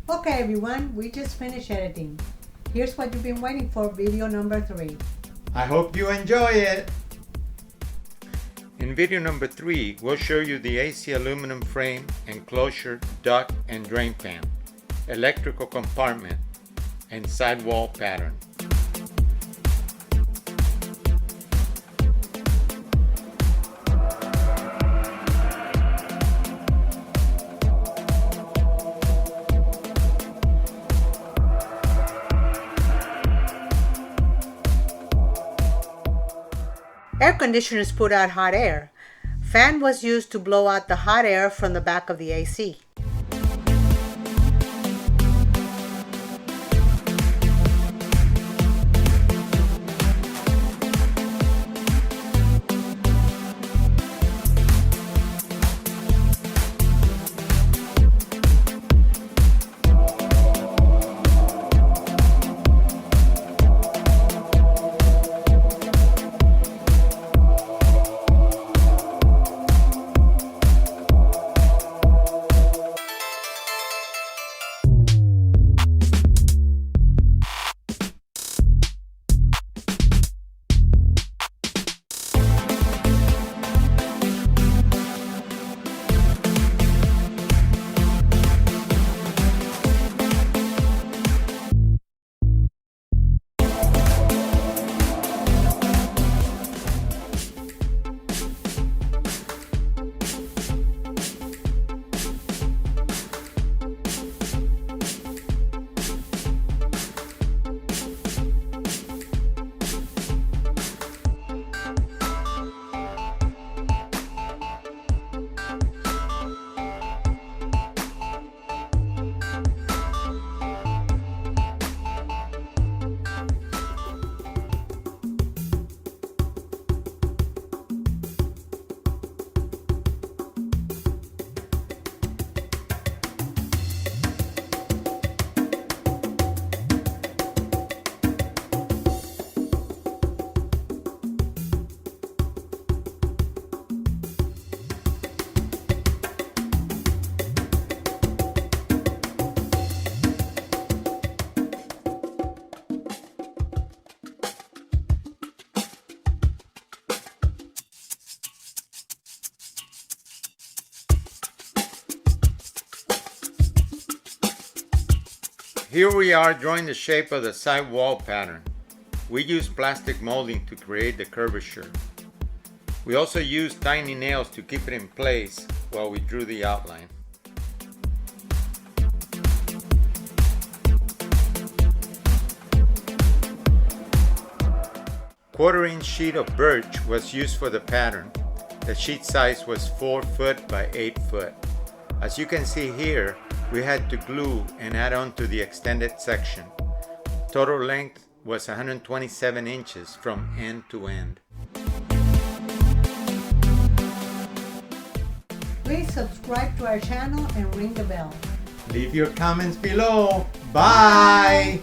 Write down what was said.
Okay everyone, we just finished editing. Here's what you've been waiting for, video number 3. I hope you enjoy it. In video number 3, we'll show you the AC aluminum frame, enclosure, duct and drain pan, electrical compartment, and sidewall pattern. Air conditioners put out hot air. Fan was used to blow out the hot air from the back of the AC. Here we are drawing the shape of the side wall pattern. We use plastic molding to create the curvature. We also used tiny nails to keep it in place while we drew the outline. Quarter-inch sheet of birch was used for the pattern. The sheet size was 4 foot by 8 foot. As you can see here, we had to glue and add on to the extended section. Total length was 127 inches from end to end. Please subscribe to our channel and ring the bell. Leave your comments below. Bye!